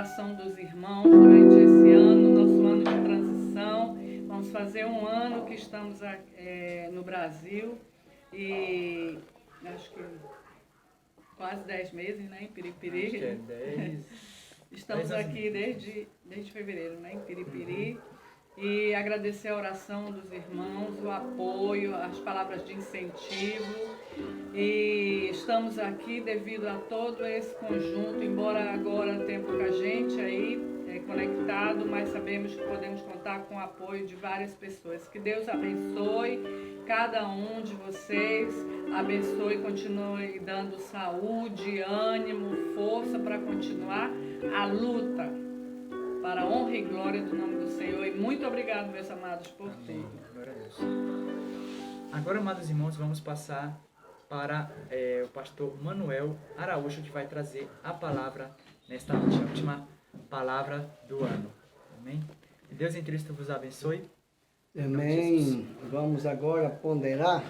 oração dos irmãos durante esse ano, nosso ano de transição. Vamos fazer um ano que estamos no Brasil e acho que quase 10 meses, né, em Piripiri. Acho que é 10. Estamos aqui desde fevereiro, né, em Piripiri. E agradecer a oração dos irmãos, o apoio, as palavras de incentivo. E estamos aqui devido a todo esse conjunto, embora agora tenha pouca gente aí conectado, mas sabemos que podemos contar com o apoio de várias pessoas. Que Deus abençoe cada um de vocês, abençoe e continue dando saúde, ânimo, força para continuar a luta para a honra e glória do nome do Senhor. E muito obrigado, meus amados, por tudo. Glória a Deus. Agora, amados irmãos, vamos passar para o pastor Manuel Araújo, que vai trazer a palavra nesta noite, a última palavra do ano. Amém? Que Deus em Cristo vos abençoe. Amém. Vamos agora ponderar.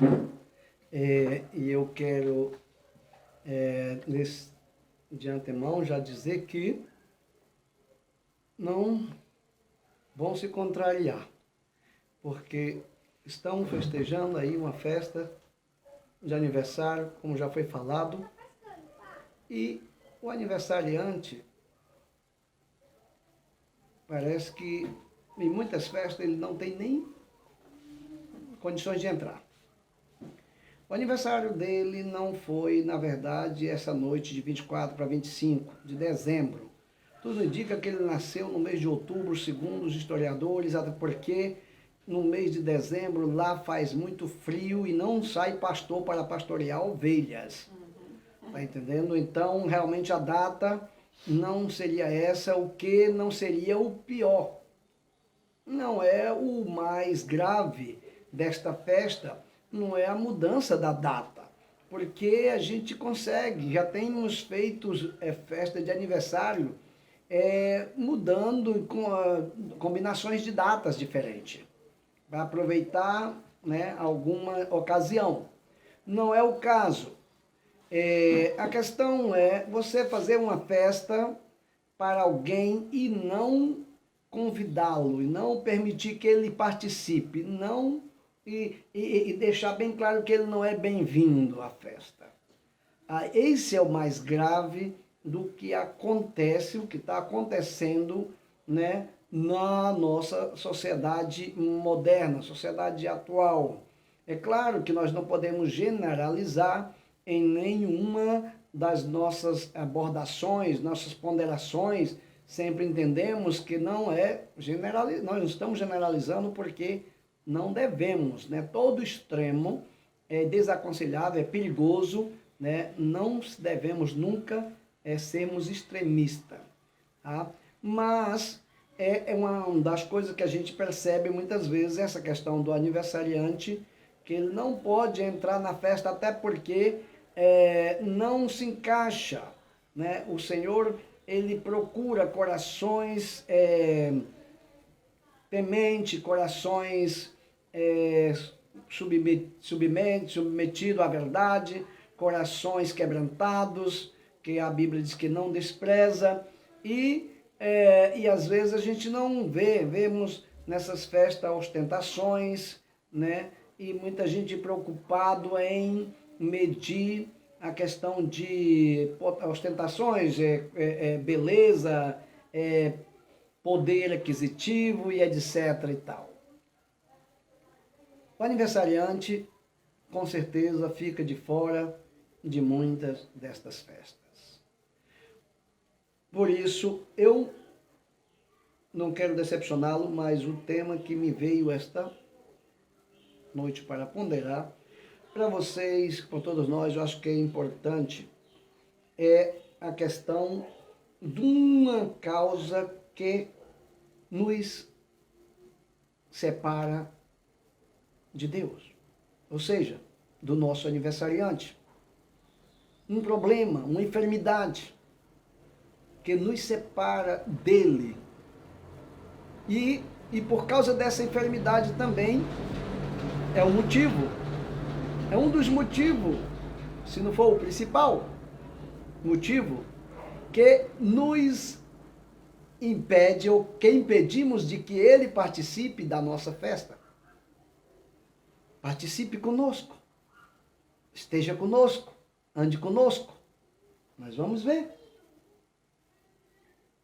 E eu quero, de antemão, já dizer que não vão se contrariar, porque estão festejando aí uma festa de aniversário, como já foi falado, e o aniversariante parece que em muitas festas ele não tem nem condições de entrar. O aniversário dele não foi, na verdade, essa noite de 24 para 25 de dezembro. Tudo indica que ele nasceu no mês de outubro, segundo os historiadores, até porque no mês de dezembro lá faz muito frio e não sai pastor para pastorear ovelhas. Tá entendendo? Então, realmente a data não seria essa, o que não seria o pior. Não é o mais grave desta festa, não é a mudança da data, porque a gente consegue, já temos feito festa de aniversário mudando com combinações de datas diferentes, para aproveitar, né, alguma ocasião. Não é o caso. A questão é você fazer uma festa para alguém e não convidá-lo, e não permitir que ele participe, não e deixar bem claro que ele não é bem-vindo à festa. Esse é o mais grave do que acontece, o que está acontecendo, né, na nossa sociedade moderna, sociedade atual. É claro que nós não podemos generalizar em nenhuma das nossas abordações, nossas ponderações. Sempre entendemos que não nós não estamos generalizando porque não devemos, né? Todo extremo é desaconselhável, é perigoso, né? Não devemos nunca sermos extremistas, tá? Mas é uma das coisas que a gente percebe muitas vezes, essa questão do aniversariante, que ele não pode entrar na festa até porque não se encaixa, né? O Senhor, ele procura corações tementes, corações submetidos à verdade, corações quebrantados, que a Bíblia diz que não despreza, e às vezes a gente não vemos nessas festas ostentações, né? E muita gente preocupado em medir a questão de ostentações, beleza, poder aquisitivo e etc. e tal. O aniversariante, com certeza, fica de fora de muitas destas festas. Por isso, eu não quero decepcioná-lo, mas o tema que me veio esta noite para ponderar, para vocês, para todos nós, eu acho que é importante, é a questão de uma causa que nos separa de Deus, ou seja, do nosso aniversariante. Um problema, uma enfermidade que nos separa dele. E por causa dessa enfermidade também é um motivo, é um dos motivos, se não for o principal motivo, que nos impede ou que impedimos de que ele participe da nossa festa. Participe conosco. Esteja conosco. Ande conosco. Mas vamos ver.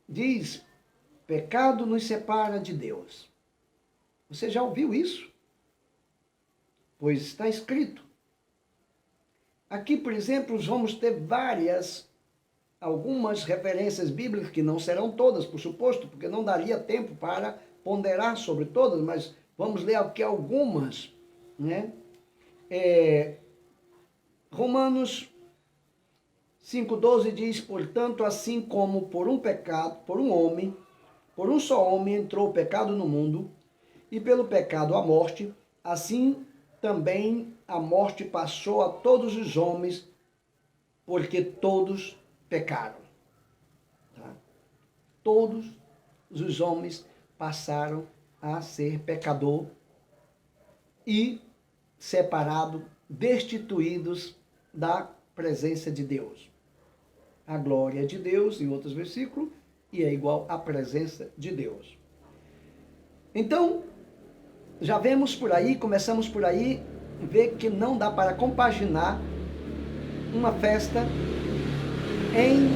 Diz, pecado nos separa de Deus. Você já ouviu isso? Pois está escrito. Aqui, por exemplo, vamos ter algumas referências bíblicas, que não serão todas, por suposto, porque não daria tempo para ponderar sobre todas, mas vamos ler aqui algumas, né? Romanos 5,12 diz, portanto, assim como por um só homem entrou o pecado no mundo, e pelo pecado a morte, assim também a morte passou a todos os homens, porque todos pecaram. Tá? Todos os homens passaram a ser pecador e separados, destituídos da presença de Deus. A glória de Deus, em outros versículos, e é igual à presença de Deus. Então, já vemos por aí, começamos por aí, ver que não dá para compaginar uma festa em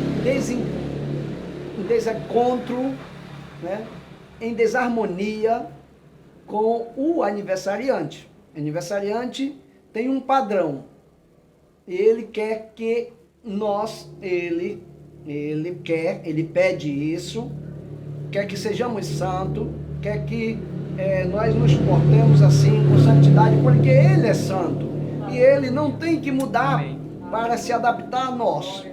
desencontro, né? Em desarmonia com o aniversariante. O aniversariante tem um padrão. Ele quer que ele pede isso, quer que sejamos santos, quer que nós nos portemos assim com santidade, porque ele é santo. E ele não tem que mudar para se adaptar a nós.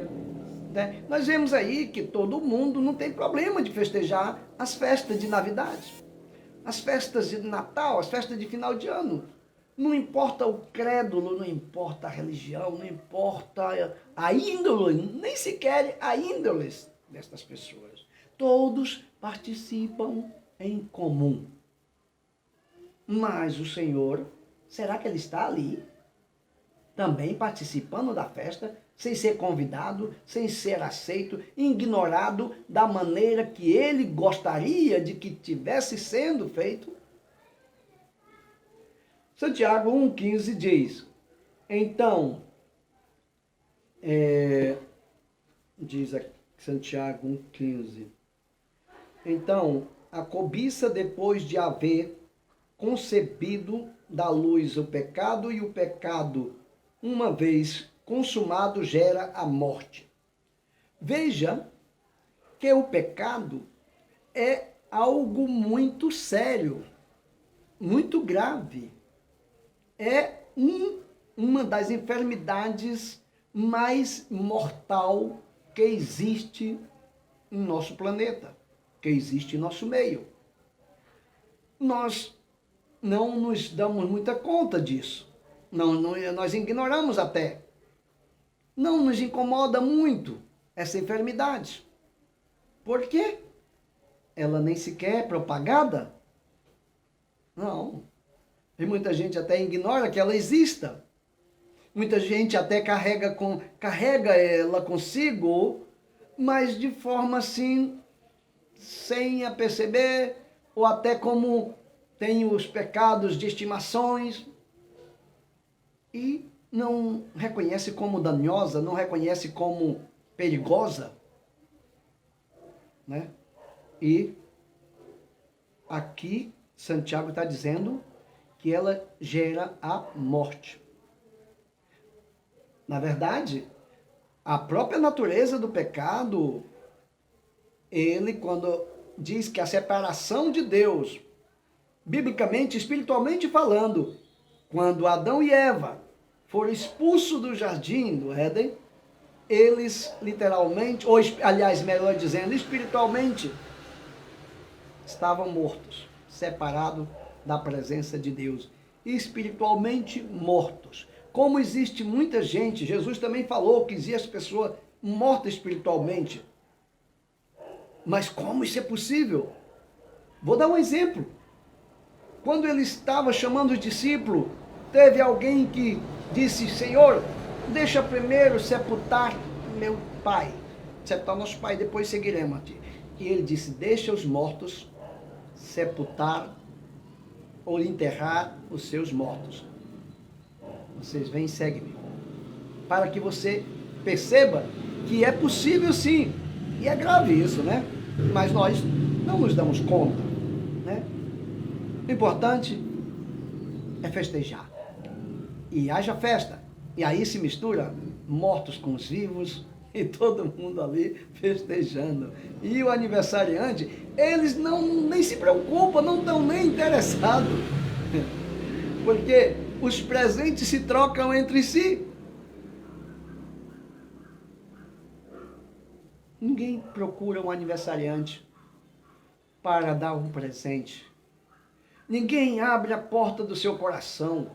Né? Nós vemos aí que todo mundo não tem problema de festejar as festas de Navidade, as festas de Natal, as festas de final de ano. Não importa o crédulo, não importa a religião, não importa a índole, nem sequer a índole destas pessoas. Todos participam em comum. Mas o Senhor, será que Ele está ali? Também participando da festa, sem ser convidado, sem ser aceito, ignorado da maneira que Ele gostaria de que tivesse sendo feito? Santiago 1,15 diz, então, diz aqui, Santiago 1,15, então, a cobiça depois de haver concebido da luz o pecado, e o pecado, uma vez consumado, gera a morte. Veja que o pecado é algo muito sério, muito grave. É uma das enfermidades mais mortal que existe em nosso planeta, que existe em nosso meio. Nós não nos damos muita conta disso. Nós ignoramos até. Não nos incomoda muito essa enfermidade. Por quê? Ela nem sequer é propagada? Não. E muita gente até ignora que ela exista. Muita gente até carrega ela consigo, mas de forma assim, sem a perceber, ou até como tem os pecados de estimações, e não reconhece como danosa, não reconhece como perigosa, né? E aqui Santiago está dizendo que ela gera a morte. Na verdade, a própria natureza do pecado, ele quando diz que a separação de Deus, biblicamente, espiritualmente falando, quando Adão e Eva foram expulsos do jardim do Éden, eles literalmente, ou aliás, melhor dizendo, espiritualmente, estavam mortos, separados da presença de Deus, espiritualmente mortos. Como existe muita gente, Jesus também falou que existe pessoa morta espiritualmente. Mas como isso é possível? Vou dar um exemplo. Quando ele estava chamando os discípulos, teve alguém que disse, Senhor, deixa primeiro sepultar meu pai. Sepultar nosso pai, depois seguiremos a ti. E ele disse, deixa os mortos sepultar ou enterrar os seus mortos. Vocês vêm e seguem-me. Para que você perceba que é possível sim. E é grave isso, né? Mas nós não nos damos conta, né? O importante é festejar. E haja festa. E aí se mistura mortos com os vivos e todo mundo ali festejando. E o aniversariante, eles nem se preocupam, não estão nem interessados. Porque os presentes se trocam entre si. Ninguém procura um aniversariante para dar um presente. Ninguém abre a porta do seu coração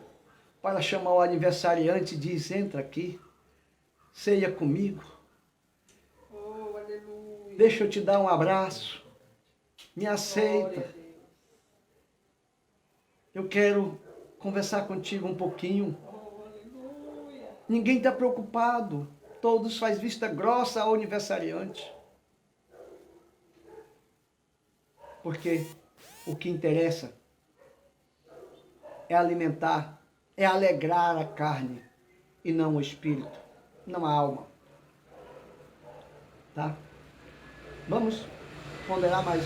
para chamar o aniversariante e diz, entra aqui, ceia comigo. Oh, aleluia. Deixa eu te dar um abraço. Me aceita. Eu quero conversar contigo um pouquinho. Oh, aleluia. Ninguém está preocupado. Todos faz vista grossa ao aniversariante. Porque o que interessa é alimentar, é alegrar a carne e não o espírito, não a alma. Tá? Vamos ponderar mais.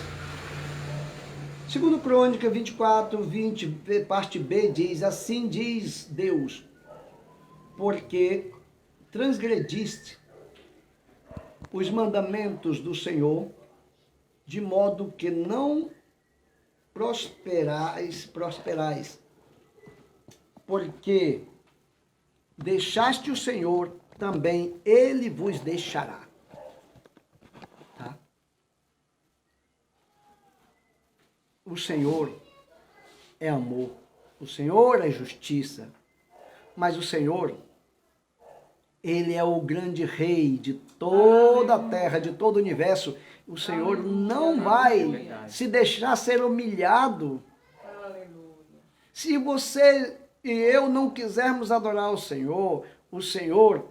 Segundo Crônica 24, 20, parte B, diz, assim diz Deus, porque transgrediste os mandamentos do Senhor, de modo que não prosperais, porque deixaste o Senhor, também Ele vos deixará. Tá? O Senhor é amor, o Senhor é justiça, mas o Senhor, Ele é o grande rei de toda a terra, de todo o universo. O Senhor não vai se deixar ser humilhado. Se você e eu não quisermos adorar o Senhor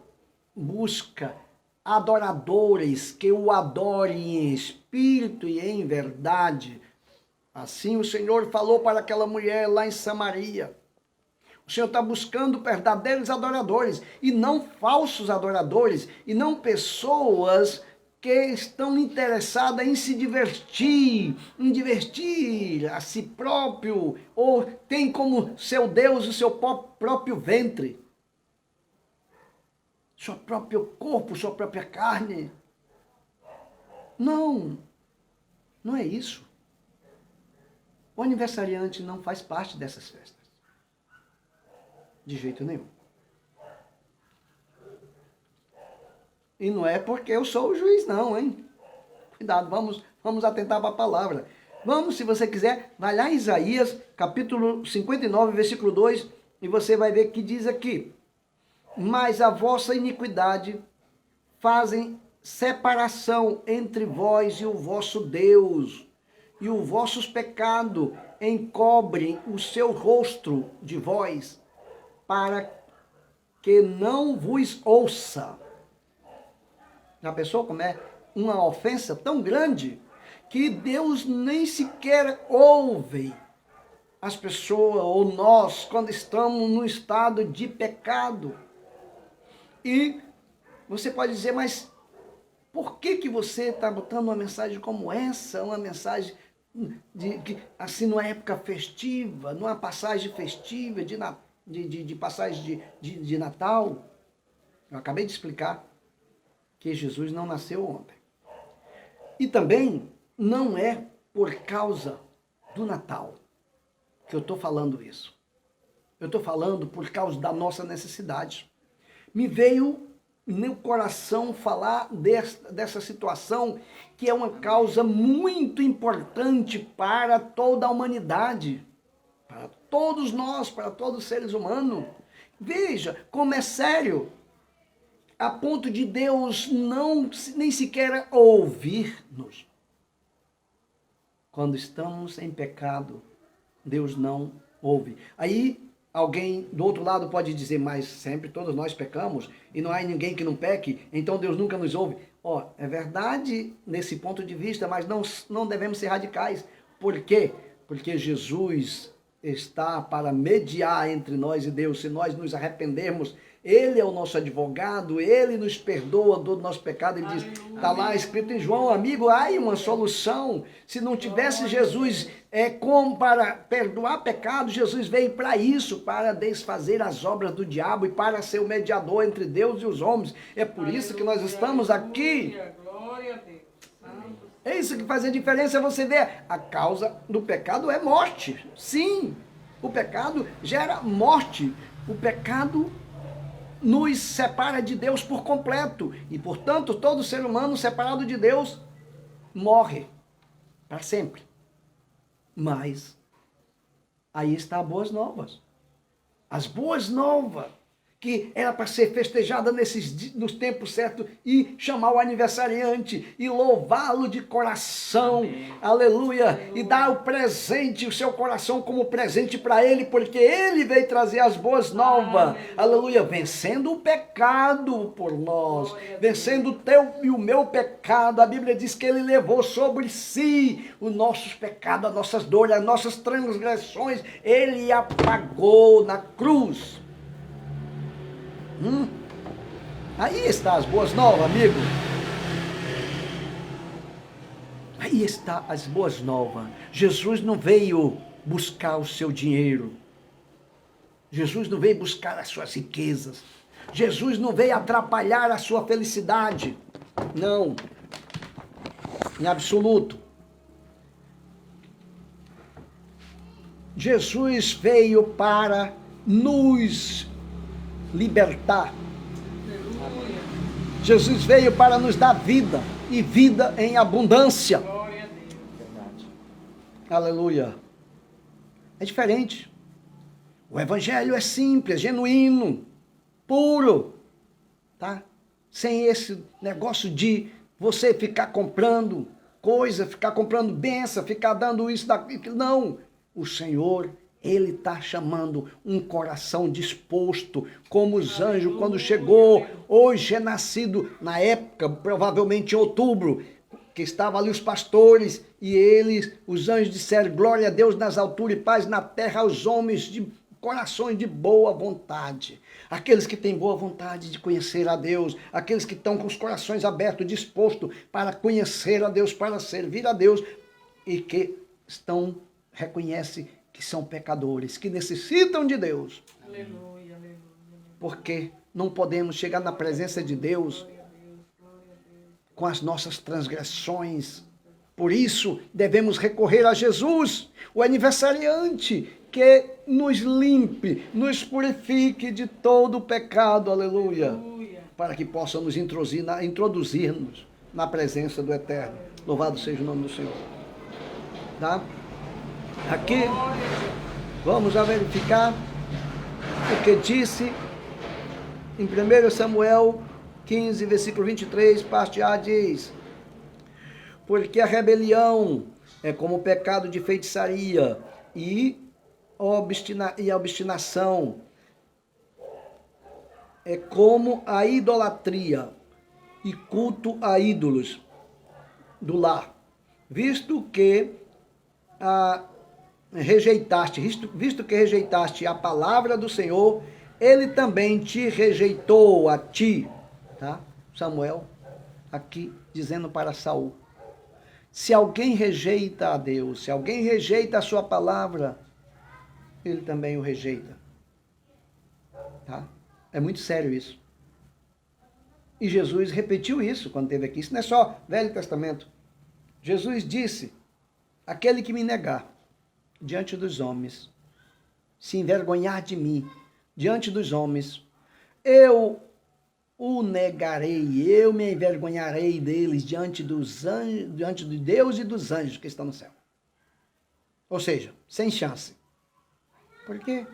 busca adoradores que o adorem em espírito e em verdade. Assim o Senhor falou para aquela mulher lá em Samaria. O Senhor está buscando verdadeiros adoradores e não falsos adoradores e não pessoas que estão interessadas em se divertir, em divertir a si próprio, ou tem como seu Deus o seu próprio ventre, seu próprio corpo, sua própria carne. Não, não é isso. O aniversariante não faz parte dessas festas. De jeito nenhum. E não é porque eu sou o juiz não, hein? Cuidado, vamos atentar para a palavra. Vamos, se você quiser, vai lá em Isaías, capítulo 59, versículo 2, e você vai ver que diz aqui, mas a vossa iniquidade fazem separação entre vós e o vosso Deus, e os vossos pecados encobrem o seu rosto de vós, para que não vos ouça. Já pensou como é uma ofensa tão grande que Deus nem sequer ouve as pessoas ou nós quando estamos no estado de pecado? E você pode dizer, mas por que você está botando uma mensagem como essa, uma mensagem assim numa época festiva, numa passagem festiva de passagem de Natal? Eu acabei de explicar que Jesus não nasceu ontem. E também não é por causa do Natal que eu estou falando isso. Eu estou falando por causa da nossa necessidade. Me veio no coração falar dessa situação que é uma causa muito importante para toda a humanidade, para todos nós, para todos os seres humanos. Veja como é sério, a ponto de Deus não nem sequer ouvir-nos. Quando estamos em pecado, Deus não ouve. Aí Alguém do outro lado pode dizer, mas sempre todos nós pecamos e não há ninguém que não peque, então Deus nunca nos ouve. É verdade nesse ponto de vista, mas não devemos ser radicais. Por quê? Porque Jesus está para mediar entre nós e Deus. Se nós nos arrependermos, Ele é o nosso advogado, Ele nos perdoa do nosso pecado. Ele diz, está lá escrito em João, amigo, há uma solução. Se não tivesse Jesus como para perdoar pecado, Jesus veio para isso, para desfazer as obras do diabo e para ser o mediador entre Deus e os homens. É por isso que nós estamos aqui. Glória a Deus. É isso que faz a diferença, você vê. A causa do pecado é morte. Sim, o pecado gera morte. O pecado nos separa de Deus por completo. E, portanto, todo ser humano separado de Deus morre para sempre. Mas aí está as boas novas. As boas novas, que era para ser festejada nos tempos certos e chamar o aniversariante e louvá-lo de coração, aleluia, e dar o presente, o seu coração como presente para ele, porque ele veio trazer as boas novas, aleluia, vencendo o pecado por nós, vencendo o teu e o meu pecado. A Bíblia diz que ele levou sobre si os nossos pecados, as nossas dores, as nossas transgressões, ele apagou na cruz. Aí está as boas novas, amigo. Aí está as boas novas. Jesus não veio buscar o seu dinheiro. Jesus não veio buscar as suas riquezas. Jesus não veio atrapalhar a sua felicidade. Não. Em absoluto. Jesus veio para nos libertar. Aleluia. Jesus veio para nos dar vida e vida em abundância. Glória a Deus. Verdade. Aleluia. É diferente. O evangelho é simples, genuíno, puro, tá? Sem esse negócio de você ficar comprando coisa, ficar comprando bênção, ficar dando isso, daquilo. Não. O Senhor, Ele está chamando um coração disposto, como os anjos quando chegou, hoje é nascido, na época, provavelmente em outubro, que estavam ali os pastores, e eles, os anjos disseram, glória a Deus nas alturas e paz na terra aos homens de corações de boa vontade. Aqueles que têm boa vontade de conhecer a Deus, aqueles que estão com os corações abertos, dispostos para conhecer a Deus, para servir a Deus, e que reconhecem que são pecadores, que necessitam de Deus. Aleluia, aleluia. Porque não podemos chegar na presença de Deus com as nossas transgressões. Por isso, devemos recorrer a Jesus, o aniversariante, que nos limpe, nos purifique de todo o pecado, aleluia, para que possa nos introduzir-nos na presença do Eterno. Louvado seja o nome do Senhor. Tá? Aqui, vamos a verificar o que disse em 1 Samuel 15, versículo 23, parte A, diz: porque a rebelião é como o pecado de feitiçaria e a obstinação é como a idolatria e culto a ídolos do lar, visto que rejeitaste a palavra do Senhor, ele também te rejeitou a ti. Tá? Samuel aqui dizendo para Saul, se alguém rejeita a Deus, se alguém rejeita a sua palavra, ele também o rejeita. Tá? É muito sério isso. E Jesus repetiu isso quando esteve aqui. Isso não é só Velho Testamento. Jesus disse, aquele que me negar diante dos homens, se envergonhar de mim diante dos homens, eu o negarei, eu me envergonharei deles diante dos anjos, diante de Deus e dos anjos que estão no céu. Ou seja, sem chance. Por quê?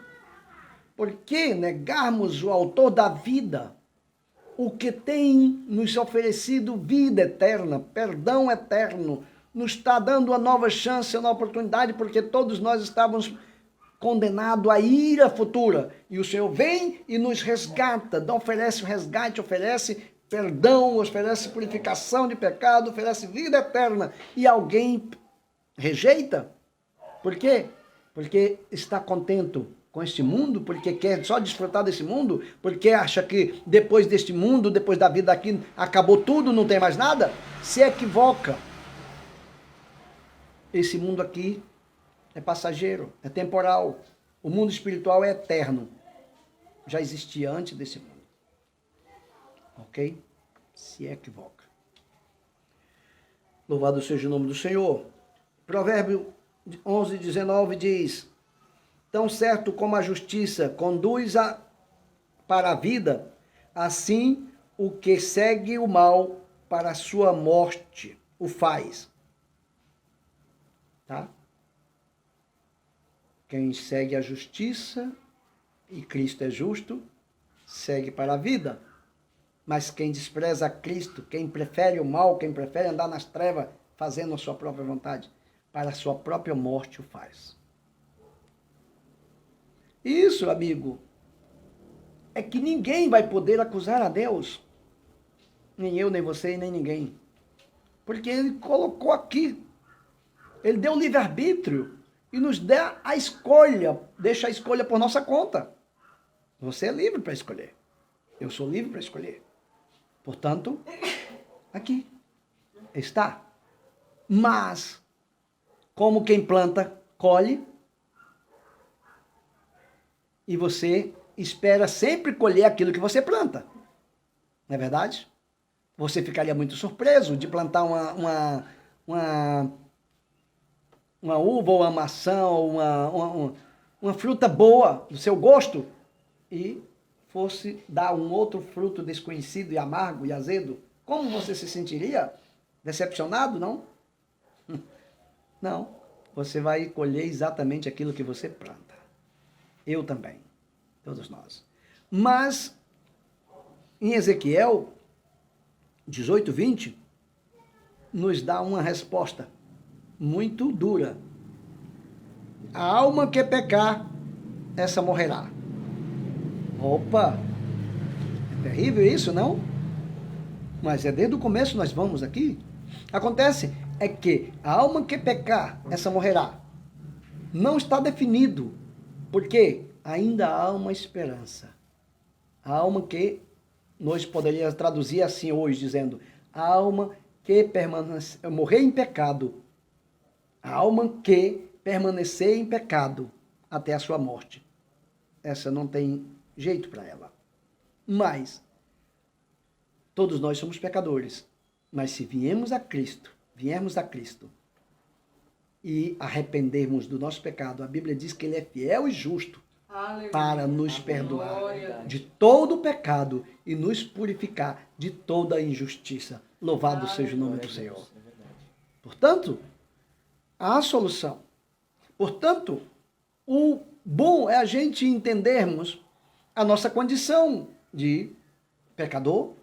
Porque negarmos o autor da vida, o que tem nos oferecido vida eterna, perdão eterno, nos está dando uma nova chance, uma oportunidade, porque todos nós estávamos condenado à ira futura. E o Senhor vem e nos resgata, oferece o resgate, oferece perdão, oferece purificação de pecado, oferece vida eterna. E alguém rejeita. Por quê? Porque está contente com este mundo, porque quer só desfrutar desse mundo, porque acha que depois deste mundo, depois da vida aqui, acabou tudo, não tem mais nada, se equivoca. Esse mundo aqui é passageiro, é temporal. O mundo espiritual é eterno. Já existia antes desse mundo. Ok? Se equivoca. Louvado seja o nome do Senhor. Provérbio 11:19 diz: tão certo como a justiça conduz para a vida, assim o que segue o mal para a sua morte o faz. Tá? Quem segue a justiça, e Cristo é justo, segue para a vida. Mas quem despreza Cristo, quem prefere o mal, quem prefere andar nas trevas, fazendo a sua própria vontade, para a sua própria morte o faz. Isso, amigo, é que ninguém vai poder acusar a Deus. Nem eu, nem você, nem ninguém. Porque Ele colocou aqui. Ele deu livre-arbítrio e nos dá a escolha. Deixa a escolha por nossa conta. Você é livre para escolher. Eu sou livre para escolher. Portanto, aqui está. Mas, como quem planta, colhe. E você espera sempre colher aquilo que você planta. Não é verdade? Você ficaria muito surpreso de plantar uma uva ou uma maçã ou uma fruta boa do seu gosto e fosse dar um outro fruto desconhecido e amargo e azedo. Como você se sentiria? Decepcionado, não? Não. Você vai colher exatamente aquilo que você planta. Eu também. Todos nós. Mas, em Ezequiel 18:20, nos dá uma resposta muito dura. A alma que pecar, essa morrerá. Opa! É terrível isso, não? Mas é desde o começo nós vamos aqui. Acontece é que a alma que pecar, essa morrerá. Não está definido. Porque ainda há uma esperança. A alma que nós poderíamos traduzir assim hoje, dizendo, a alma que morrer em pecado, a alma que permanecer em pecado até a sua morte. Essa não tem jeito para ela. Mas, todos nós somos pecadores. Mas se viermos a Cristo e arrependermos do nosso pecado, a Bíblia diz que Ele é fiel e justo para nos perdoar de todo o pecado e nos purificar de toda a injustiça. Louvado seja o nome do Senhor. Portanto, há solução. Portanto, o bom é a gente entendermos a nossa condição de pecador,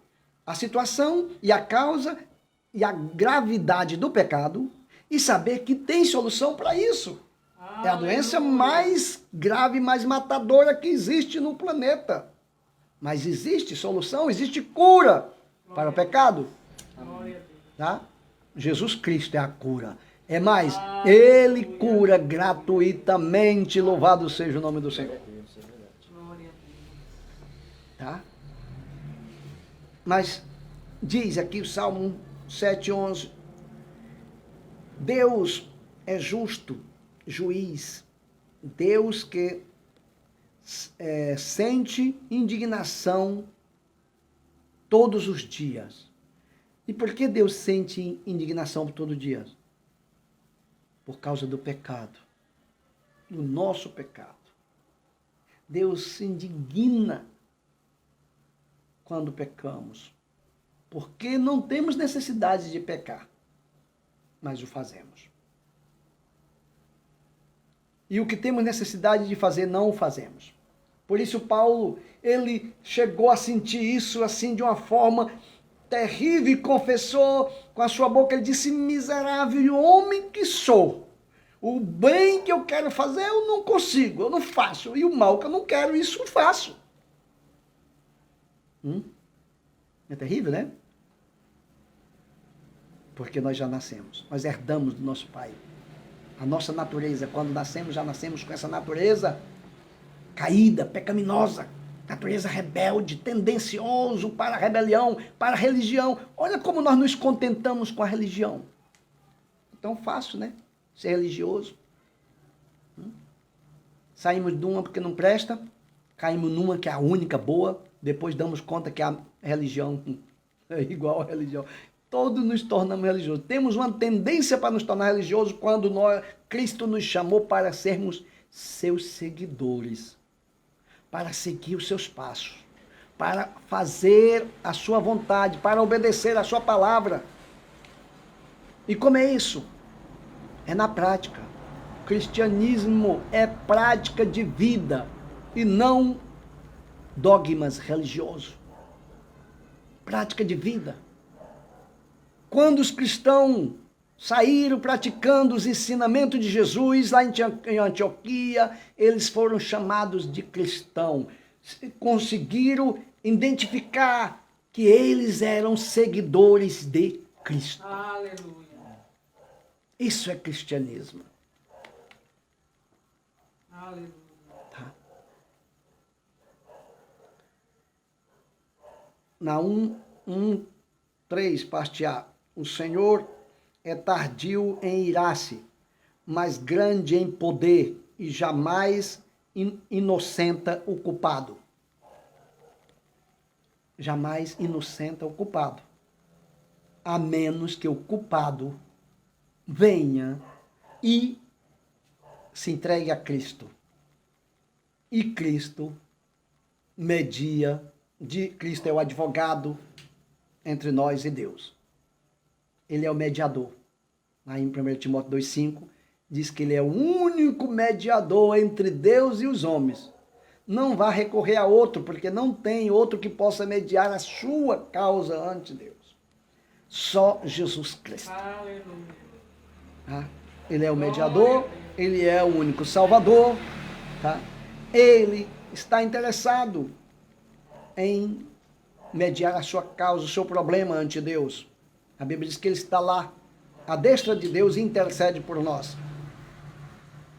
a situação e a causa e a gravidade do pecado e saber que tem solução para isso. É a doença mais grave, mais matadora que existe no planeta. Mas existe solução, existe cura para o pecado. Tá? Jesus Cristo é a cura. É mais, Ele cura gratuitamente. Louvado seja o nome do Senhor. Tá? Mas diz aqui o Salmo 7:11. Deus é justo, juiz. Deus que sente indignação todos os dias. E por que Deus sente indignação todo dia? Por causa do pecado. Do nosso pecado. Deus se indigna quando pecamos. Porque não temos necessidade de pecar. Mas o fazemos. E o que temos necessidade de fazer, não o fazemos. Por isso Paulo, ele chegou a sentir isso assim de uma forma terrível e confessou com a sua boca, ele disse, miserável homem que sou, O bem que eu quero fazer, eu não consigo, eu não faço. E o mal que eu não quero, isso eu faço. É terrível, né? Porque nós já nascemos, nós herdamos do nosso Pai. A nossa natureza, quando nascemos, já nascemos com essa natureza caída, pecaminosa, natureza rebelde, tendencioso para a rebelião, para a religião. Olha como nós nos contentamos com a religião. Tão fácil, né? Ser religioso. Saímos de uma porque não presta, caímos numa que é a única boa, depois damos conta que a religião é igual à religião. Todos nos tornamos religiosos. Temos uma tendência para nos tornar religiosos quando Cristo nos chamou para sermos seus seguidores, para seguir os seus passos, para fazer a sua vontade, para obedecer a sua palavra. E como é isso? É na prática. O cristianismo é prática de vida e não dogmas religiosos. Prática de vida. Quando os cristãos saíram praticando os ensinamentos de Jesus lá em Antioquia, eles foram chamados de cristãos. Conseguiram identificar que eles eram seguidores de Cristo. Aleluia. Isso é cristianismo. Aleluia. Tá? Na 1:3, parte A. O Senhor é tardio em irar-se, mas grande em poder e jamais inocenta o culpado. Jamais inocenta o culpado. A menos que o culpado venha e se entregue a Cristo. E Cristo media, Cristo é o advogado entre nós e Deus. Ele é o mediador. Aí em 1 Timóteo 2,5 diz que ele é o único mediador entre Deus e os homens. Não vá recorrer a outro, porque não tem outro que possa mediar a sua causa ante Deus. Só Jesus Cristo. Aleluia. Tá? Ele é o mediador, ele é o único salvador. Tá? Ele está interessado em mediar a sua causa, o seu problema ante Deus. A Bíblia diz que ele está lá, à destra de Deus, e intercede por nós.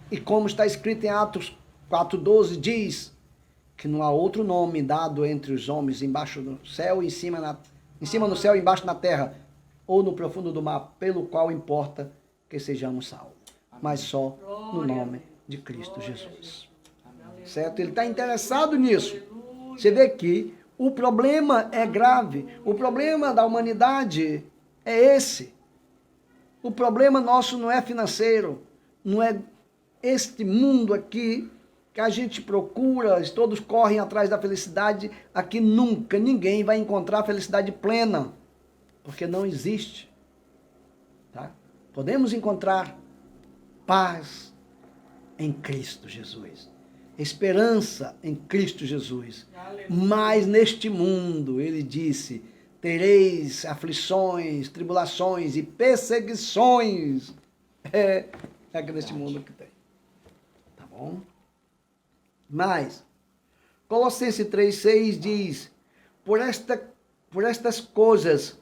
E como está escrito em Atos 4:12, diz que não há outro nome dado entre os homens, embaixo do céu e em cima no céu e embaixo na terra, ou no profundo do mar, pelo qual importa que sejamos salvos. Mas só no nome de Cristo Jesus. Certo? Ele está interessado nisso. Você vê que o problema é grave. O problema da humanidade é esse. O problema nosso não é financeiro, não é este mundo aqui que a gente procura, todos correm atrás da felicidade. Aqui nunca ninguém vai encontrar a felicidade plena, porque não existe. Tá? Podemos encontrar paz em Cristo Jesus, esperança em Cristo Jesus. Mas neste mundo, ele disse, tereis aflições, tribulações e perseguições. É que neste mundo que tem. Tá bom? Mas, Colossenses 3,6 diz, por estas coisas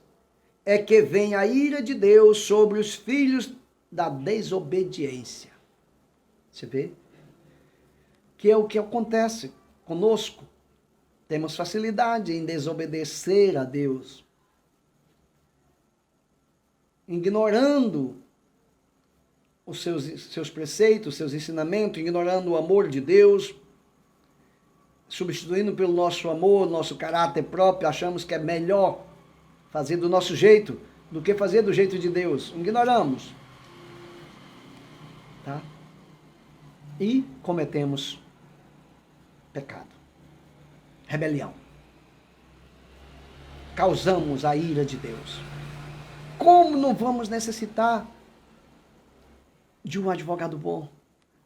é que vem a ira de Deus sobre os filhos da desobediência. Você vê? Que é o que acontece conosco. Temos facilidade em desobedecer a Deus, ignorando os seus preceitos, seus ensinamentos, ignorando o amor de Deus, substituindo pelo nosso amor, nosso caráter próprio. Achamos que é melhor fazer do nosso jeito do que fazer do jeito de Deus. Ignoramos. Tá? E cometemos pecado. Rebelião. Causamos a ira de Deus. Como não vamos necessitar de um advogado bom,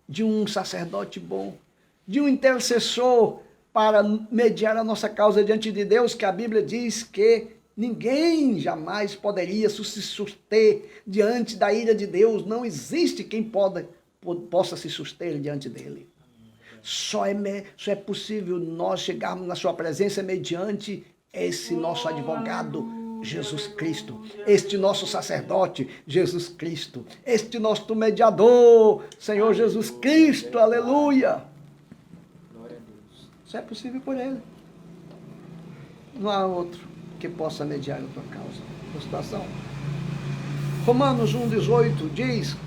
de um sacerdote bom, de um intercessor para mediar a nossa causa diante de Deus, que a Bíblia diz que ninguém jamais poderia se suster diante da ira de Deus. Não existe quem possa se suster diante dele. Só é possível nós chegarmos na sua presença mediante esse nosso advogado, Jesus Cristo, este nosso sacerdote, Jesus Cristo, este nosso mediador, Senhor Jesus Cristo, aleluia. Só é possível por ele. Não há outro que possa mediar a tua causa, a tua situação. Romanos 1,18 diz: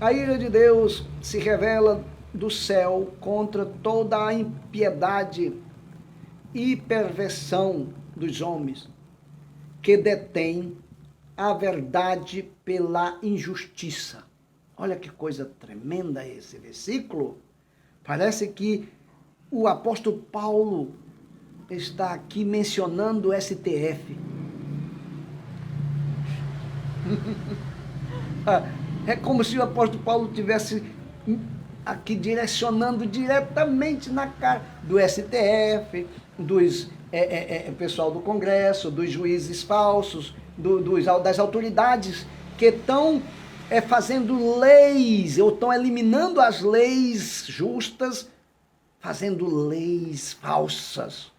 a ira de Deus se revela do céu contra toda a impiedade e perversão dos homens, que detêm a verdade pela injustiça. Olha que coisa tremenda esse versículo. Parece que o apóstolo Paulo está aqui mencionando o STF. É como se o apóstolo Paulo tivesse aqui direcionando diretamente na cara do STF, dos pessoal do Congresso, dos juízes falsos, das autoridades que estão fazendo leis, ou estão eliminando as leis justas, fazendo leis falsas.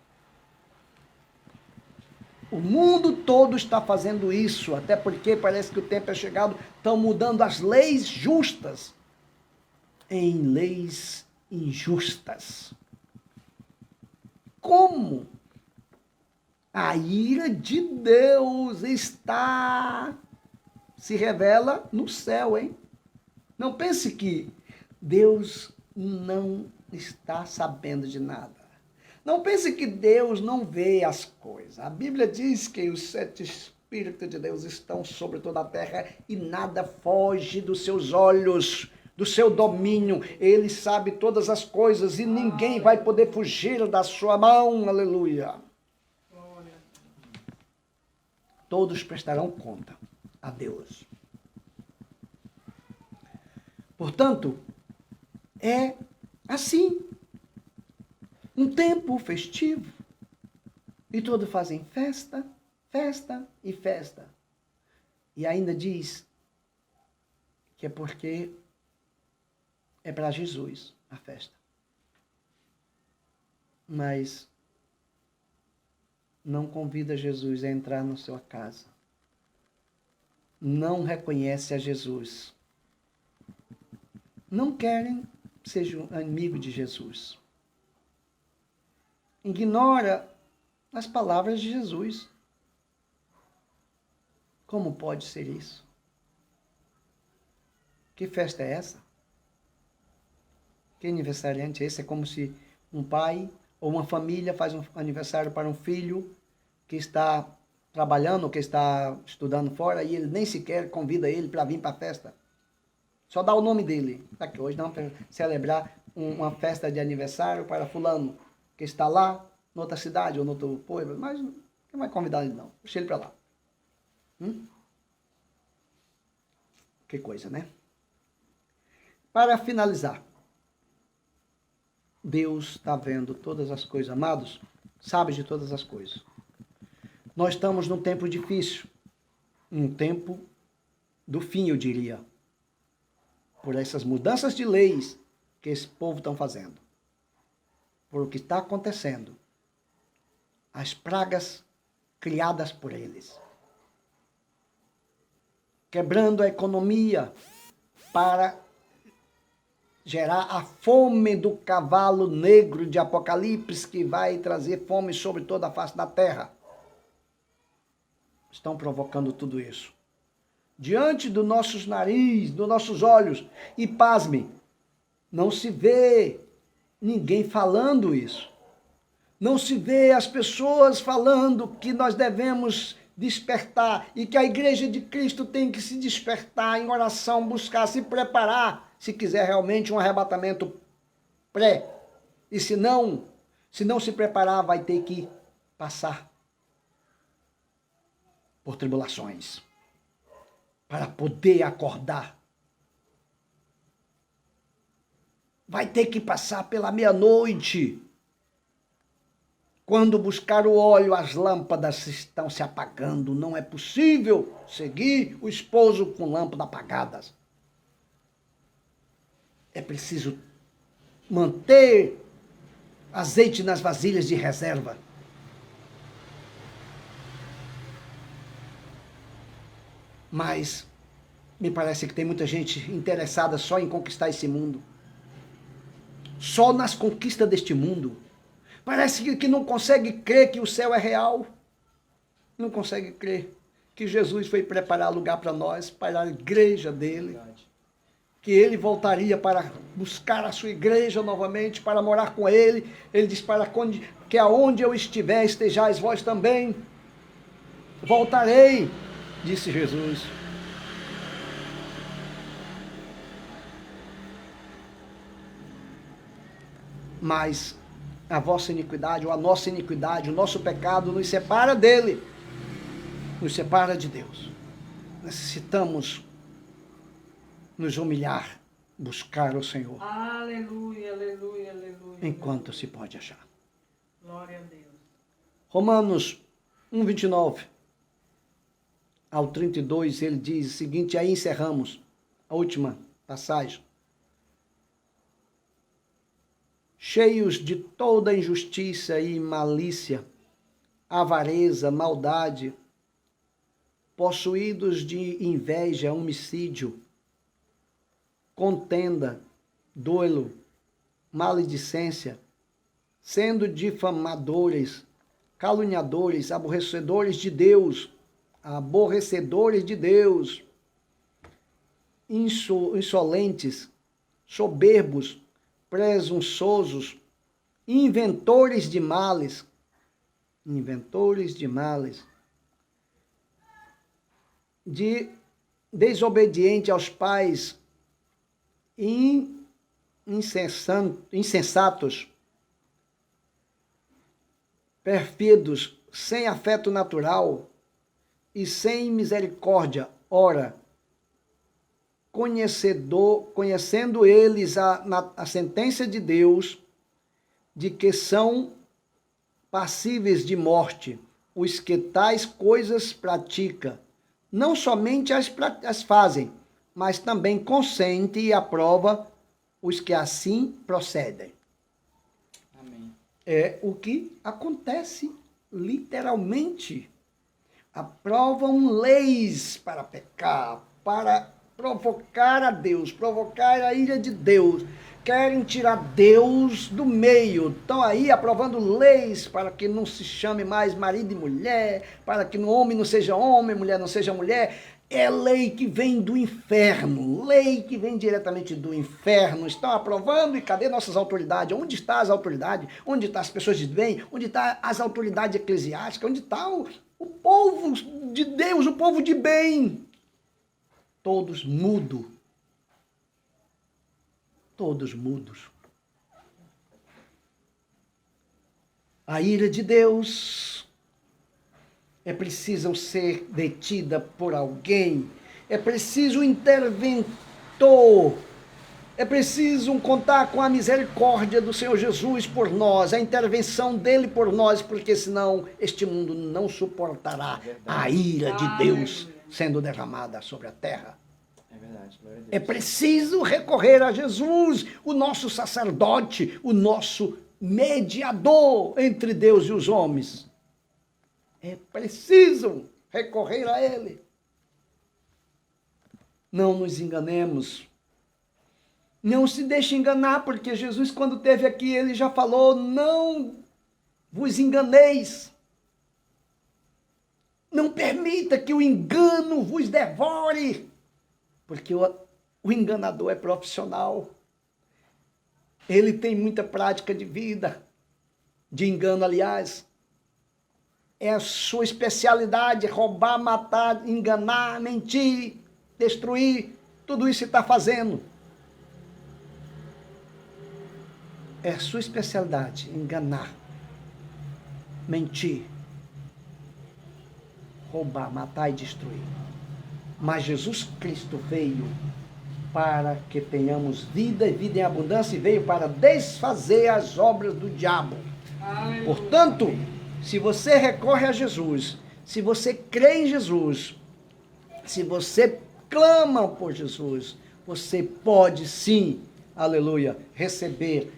O mundo todo está fazendo isso, até porque parece que o tempo é chegado, estão mudando as leis justas em leis injustas. Como a ira de Deus se revela no céu, hein? Não pense que Deus não está sabendo de nada. Não pense que Deus não vê as coisas. A Bíblia diz que os 7 Espíritos de Deus estão sobre toda a terra e nada foge dos seus olhos, do seu domínio. Ele sabe todas as coisas e ninguém vai poder fugir da sua mão. Aleluia. Todos prestarão conta a Deus. Portanto, é assim. Um tempo festivo. E todos fazem festa, festa e festa. E ainda diz que é porque é para Jesus a festa. Mas não convida Jesus a entrar na sua casa. Não reconhece a Jesus. Não querem ser amigo de Jesus. Ignora as palavras de Jesus. Como pode ser isso? Que festa é essa? Que aniversariante é esse? É como se um pai ou uma família faz um aniversário para um filho que está trabalhando, que está estudando fora, e ele nem sequer convida ele para vir para a festa. Só dá o nome dele. Tá que hoje não para celebrar uma festa de aniversário para fulano, que está lá, em outra cidade ou no outro povo, mas não vai convidar ele não, deixa ele para lá. Que coisa, né? Para finalizar, Deus está vendo todas as coisas, amados, sabe de todas as coisas. Nós estamos num tempo difícil, um tempo do fim, eu diria, por essas mudanças de leis que esse povo estão fazendo. Por o que está acontecendo, as pragas criadas por eles, quebrando a economia para gerar a fome do cavalo negro de Apocalipse, que vai trazer fome sobre toda a face da terra. Estão provocando tudo isso. Diante dos nossos narizes, dos nossos olhos, e pasme, não se vê ninguém falando isso. Não se vê as pessoas falando que nós devemos despertar e que a Igreja de Cristo tem que se despertar em oração, buscar se preparar, se quiser realmente um arrebatamento pré. E se não se preparar, vai ter que passar por tribulações para poder acordar. Vai ter que passar pela meia-noite. Quando buscar o óleo, as lâmpadas estão se apagando. Não é possível seguir o esposo com lâmpadas apagadas. É preciso manter azeite nas vasilhas de reserva. Mas me parece que tem muita gente interessada só em conquistar esse mundo. Só nas conquistas deste mundo. Parece que não consegue crer que o céu é real. Não consegue crer que Jesus foi preparar lugar para nós, para a igreja dele. Que ele voltaria para buscar a sua igreja novamente, para morar com ele. Ele diz que aonde eu estiver, estejais vós também. Voltarei, disse Jesus. Mas a vossa iniquidade, ou a nossa iniquidade, o nosso pecado nos separa dele, nos separa de Deus. Necessitamos nos humilhar, buscar o Senhor. Aleluia, aleluia, aleluia. Enquanto se pode achar. Glória a Deus. Romanos 1, 29 ao 32, ele diz o seguinte, aí encerramos a última passagem. Cheios de toda injustiça e malícia, avareza, maldade, possuídos de inveja, homicídio, contenda, dolo, maledicência, sendo difamadores, caluniadores, aborrecedores de Deus, insolentes, soberbos, presunçosos, inventores de males, desobediente aos pais, insensatos, pérfidos, sem afeto natural e sem misericórdia. Ora, conhecendo eles a sentença de Deus, de que são passíveis de morte, os que tais coisas praticam, não somente as fazem, mas também consente e aprova os que assim procedem. Amém. É o que acontece literalmente. Aprovam leis para pecar, para provocar a Deus, provocar a ira de Deus. Querem tirar Deus do meio. Estão aí aprovando leis para que não se chame mais marido e mulher, para que o homem não seja homem, mulher não seja mulher. É lei que vem do inferno, lei que vem diretamente do inferno. Estão aprovando e cadê nossas autoridades? Onde estão as autoridades? Onde estão as pessoas de bem? Onde estão as autoridades eclesiásticas? Onde está o povo de Deus, o povo de bem? Todos mudos. Todos mudos. A ira de Deus é preciso ser detida por alguém. É preciso um interventor. É preciso contar com a misericórdia do Senhor Jesus por nós, a intervenção dele por nós, porque senão este mundo não suportará a ira de Deus sendo derramada sobre a terra. É verdade, glória a Deus. É preciso recorrer a Jesus, o nosso sacerdote, o nosso mediador entre Deus e os homens. É preciso recorrer a ele. Não nos enganemos. Não se deixe enganar, porque Jesus, quando esteve aqui, ele já falou, não vos enganeis. Não permita que o engano vos devore, porque o enganador é profissional. Ele tem muita prática de vida, de engano, aliás. É a sua especialidade, roubar, matar, enganar, mentir, destruir. Tudo isso ele está fazendo. É a sua especialidade, enganar, mentir, roubar, matar e destruir. Mas Jesus Cristo veio para que tenhamos vida e vida em abundância, e veio para desfazer as obras do diabo. Portanto, se você recorre a Jesus, se você crê em Jesus, se você clama por Jesus, você pode sim aleluia, receber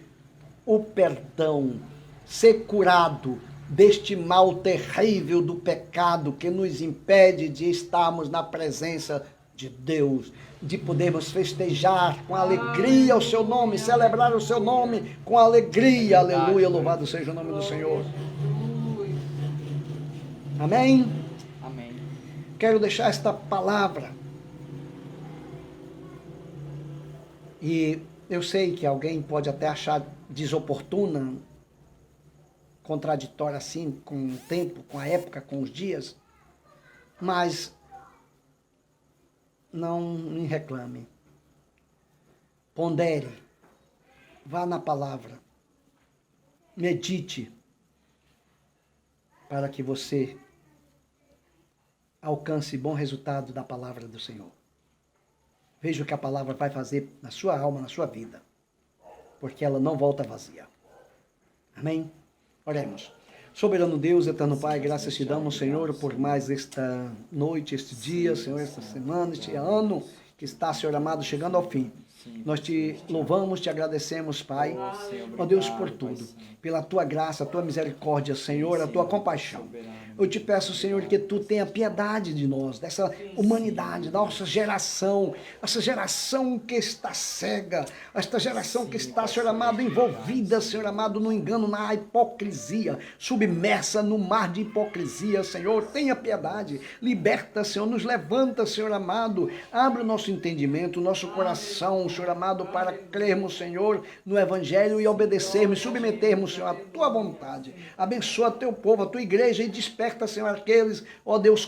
o perdão, ser curado deste mal terrível do pecado que nos impede de estarmos na presença de Deus, de podermos festejar com alegria o seu nome, celebrar o seu nome com alegria, aleluia, louvado seja o nome do Senhor. Amém? Amém. Quero deixar esta palavra. E eu sei que alguém pode até achar desoportuna, contraditória assim, com o tempo, com a época, com os dias, mas não me reclame. Pondere, vá na palavra, medite, para que você alcance bom resultado da palavra do Senhor. Veja o que a palavra vai fazer na sua alma, na sua vida, porque ela não volta vazia. Amém? Oremos. Soberano Deus, eterno Pai, graças te damos, Senhor, por mais esta noite, este dia, Senhor, esta semana, este ano que está, Senhor amado, chegando ao fim. Nós te louvamos, te agradecemos, Pai, ó Deus, por tudo, pela tua graça, a tua misericórdia, Senhor, a tua compaixão. Eu te peço, Senhor, que tu tenha piedade de nós, dessa humanidade, da nossa geração, essa geração que está cega, esta geração que está, Senhor amado, envolvida, Senhor amado, no engano, na hipocrisia, submersa no mar de hipocrisia, Senhor, tenha piedade, liberta, Senhor, nos levanta, Senhor amado, abre o nosso entendimento, o nosso coração, Senhor amado, para crermos, Senhor, no Evangelho e obedecermos, submetermos, Senhor, a tua vontade. Abençoa teu povo, a tua igreja e desperta, Senhor, aqueles, ó Deus,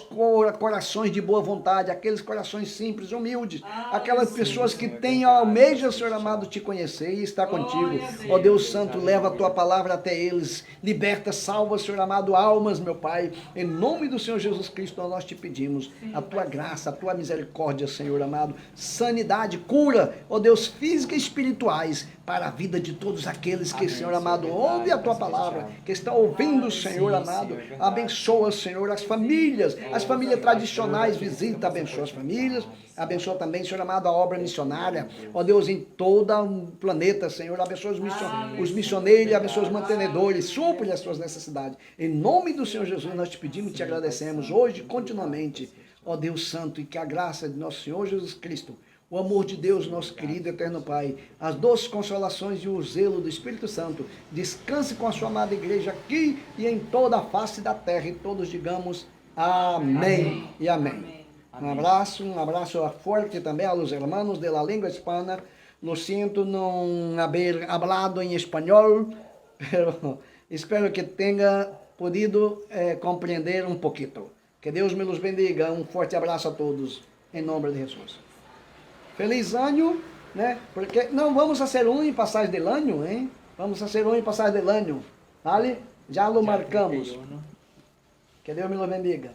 corações de boa vontade, aqueles corações simples, humildes, aquelas pessoas que têm, almeja, Senhor amado, te conhecer e estar contigo. Ó Deus Santo, leva a tua palavra até eles, liberta, salva, Senhor amado, almas, meu Pai, em nome do Senhor Jesus Cristo, nós te pedimos a tua graça, a tua misericórdia, Senhor amado, sanidade, cura, ó Deus, física e espirituais, para a vida de todos aqueles que, Senhor amado, ouve a tua palavra, que estão ouvindo, Senhor amado, abençoa, Senhor, as famílias tradicionais, visita, abençoa as famílias, abençoa também, Senhor amado, a obra missionária, ó Deus, em todo o planeta, Senhor, abençoa os missioneiros, abençoa os mantenedores, supre as suas necessidades, em nome do Senhor Jesus, nós te pedimos e te agradecemos, hoje, continuamente, ó Deus Santo, e que a graça de nosso Senhor Jesus Cristo, o amor de Deus, nosso querido eterno Pai, as doces consolações e o zelo do Espírito Santo, descanse com a sua amada igreja aqui e em toda a face da terra, e todos digamos amém e amém. Um abraço forte também a los hermanos de la lengua hispana. Lo siento não haber hablado em espanhol, pero espero que tenha podido compreender um pouquinho. Que Deus me los bendiga. Um forte abraço a todos, em nome de Jesus. Feliz ano, né? Porque não vamos fazer um em passagem de ano, hein? Vamos fazer um em passagem de ano, vale? Já lo marcamos. Que Deus me lo bendiga.